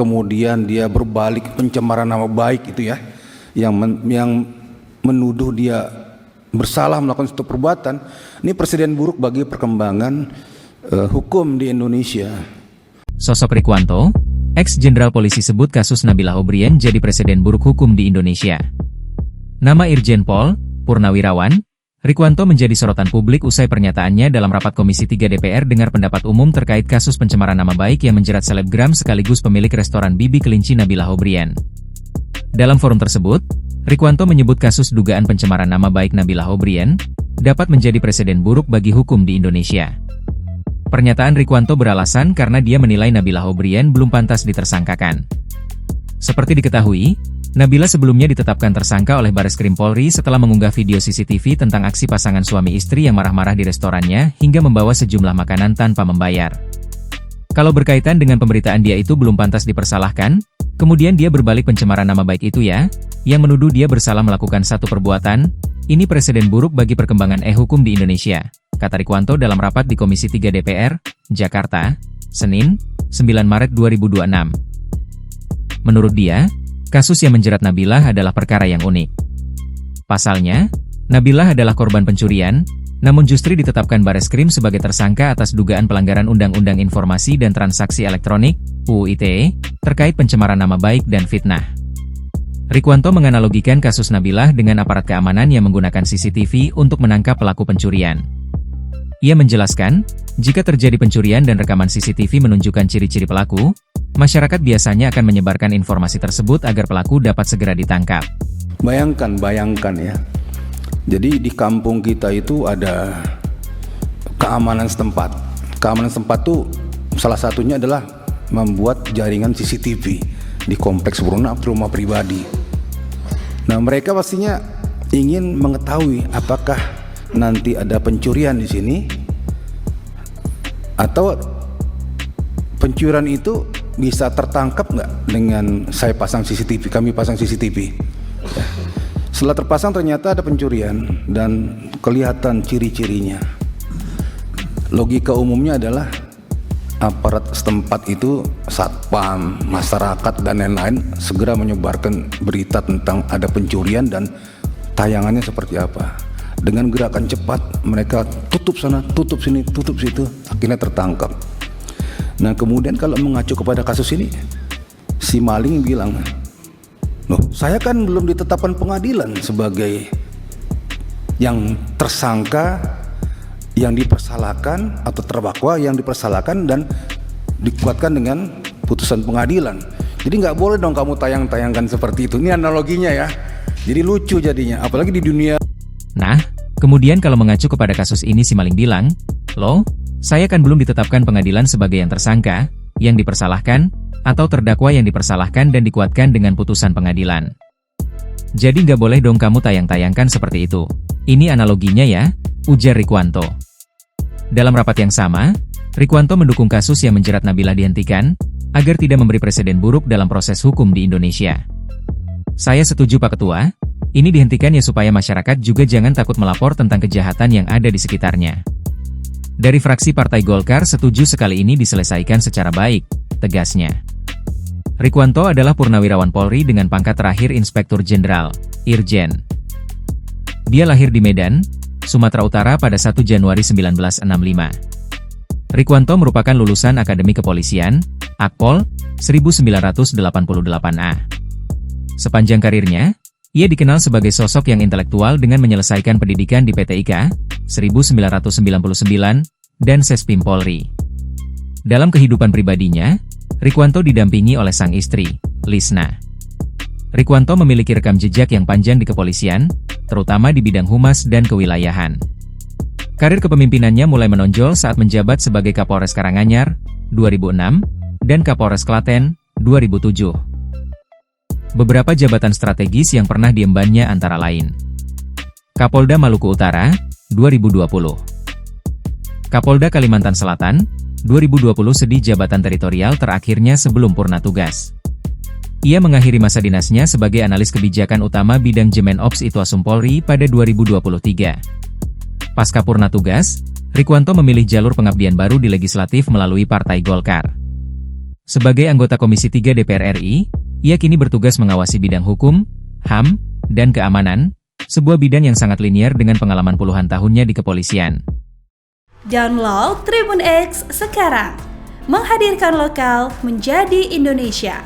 kemudian dia berbalik pencemaran nama baik itu ya, yang menuduh dia bersalah melakukan suatu perbuatan. Ini presiden buruk bagi perkembangan hukum di Indonesia. Sosok Rikwanto, ex-jenderal polisi sebut kasus Nabila Obrien jadi presiden buruk hukum di Indonesia. Nama Irjen Pol Purnawirawan Rikwanto menjadi sorotan publik usai pernyataannya dalam rapat Komisi 3 DPR dengar pendapat umum terkait kasus pencemaran nama baik yang menjerat selebgram sekaligus pemilik restoran Bibi Kelinci Nabila Obrien. Dalam forum tersebut, Rikwanto menyebut kasus dugaan pencemaran nama baik Nabila Obrien dapat menjadi presiden buruk bagi hukum di Indonesia. Pernyataan Rikwanto beralasan karena dia menilai Nabila Obrien belum pantas ditersangkakan. Seperti diketahui, Nabila sebelumnya ditetapkan tersangka oleh Bareskrim Polri setelah mengunggah video CCTV tentang aksi pasangan suami istri yang marah-marah di restorannya hingga membawa sejumlah makanan tanpa membayar. Kalau berkaitan dengan pemberitaan dia itu belum pantas dipersalahkan, kemudian dia berbalik pencemaran nama baik itu ya, yang menuduh dia bersalah melakukan satu perbuatan, ini presiden buruk bagi perkembangan hukum di Indonesia, kata Rikwanto dalam rapat di Komisi 3 DPR, Jakarta, Senin, 9 Maret 2026. Menurut dia, kasus yang menjerat Nabila adalah perkara yang unik. Pasalnya, Nabila adalah korban pencurian, namun justru ditetapkan Bareskrim sebagai tersangka atas dugaan pelanggaran Undang-Undang Informasi dan Transaksi Elektronik, UU ITE, terkait pencemaran nama baik dan fitnah. Rikwanto menganalogikan kasus Nabila dengan aparat keamanan yang menggunakan CCTV untuk menangkap pelaku pencurian. Ia menjelaskan, jika terjadi pencurian dan rekaman CCTV menunjukkan ciri-ciri pelaku, masyarakat biasanya akan menyebarkan informasi tersebut agar pelaku dapat segera ditangkap. Bayangkan ya. Jadi di kampung kita itu ada keamanan setempat. Keamanan setempat itu salah satunya adalah membuat jaringan CCTV di kompleks perumahan atau rumah pribadi. Nah, mereka pastinya ingin mengetahui apakah nanti ada pencurian di sini atau pencurian itu bisa tertangkap nggak dengan saya pasang CCTV, kami pasang CCTV. Ya. Setelah terpasang ternyata ada pencurian dan kelihatan ciri-cirinya. Logika umumnya adalah aparat setempat itu, satpam, masyarakat dan lain-lain segera menyebarkan berita tentang ada pencurian dan tayangannya seperti apa. Dengan gerakan cepat mereka tutup sana, tutup sini, tutup situ, akhirnya tertangkap. Nah, kemudian kalau mengacu kepada kasus ini, si maling bilang, loh, saya kan belum ditetapkan pengadilan sebagai yang tersangka, yang dipersalahkan atau terdakwa yang dipersalahkan dan dikuatkan dengan putusan pengadilan. Jadi nggak boleh dong kamu tayang-tayangkan seperti itu. Ini analoginya ya. Jadi lucu jadinya, apalagi di dunia. Nah, kemudian kalau mengacu kepada kasus ini si maling bilang, loh, saya kan belum ditetapkan pengadilan sebagai yang tersangka, yang dipersalahkan, atau terdakwa yang dipersalahkan dan dikuatkan dengan putusan pengadilan. Jadi nggak boleh dong kamu tayang-tayangkan seperti itu. Ini analoginya ya, ujar Rikwanto. Dalam rapat yang sama, Rikwanto mendukung kasus yang menjerat Nabila dihentikan, agar tidak memberi presiden buruk dalam proses hukum di Indonesia. Saya setuju Pak Ketua, ini dihentikan ya supaya masyarakat juga jangan takut melapor tentang kejahatan yang ada di sekitarnya. Dari fraksi Partai Golkar setuju sekali ini diselesaikan secara baik, tegasnya. Rikwanto adalah purnawirawan Polri dengan pangkat terakhir Inspektur Jenderal, Irjen. Dia lahir di Medan, Sumatera Utara pada 1 Januari 1965. Rikwanto merupakan lulusan Akademi Kepolisian, Akpol, 1988A. Sepanjang karirnya, ia dikenal sebagai sosok yang intelektual dengan menyelesaikan pendidikan di PT IKA, 1999, dan Sespim Polri. Dalam kehidupan pribadinya, Rikwanto didampingi oleh sang istri, Lisna. Rikwanto memiliki rekam jejak yang panjang di kepolisian, terutama di bidang humas dan kewilayahan. Karir kepemimpinannya mulai menonjol saat menjabat sebagai Kapolres Karanganyar, 2006, dan Kapolres Klaten, 2007. Beberapa jabatan strategis yang pernah diembannya antara lain: Kapolda Maluku Utara, 2020. Kapolda Kalimantan Selatan, 2020 sedih jabatan teritorial terakhirnya sebelum purna tugas. Ia mengakhiri masa dinasnya sebagai analis kebijakan utama bidang Jemen Ops Itwasum Polri pada 2023. Pasca purna tugas, Rikwanto memilih jalur pengabdian baru di legislatif melalui Partai Golkar. Sebagai anggota Komisi 3 DPR RI, ia kini bertugas mengawasi bidang hukum, HAM, dan keamanan, sebuah bidang yang sangat linier dengan pengalaman puluhan tahunnya di kepolisian. Download Tribun X sekarang, menghadirkan lokal menjadi Indonesia.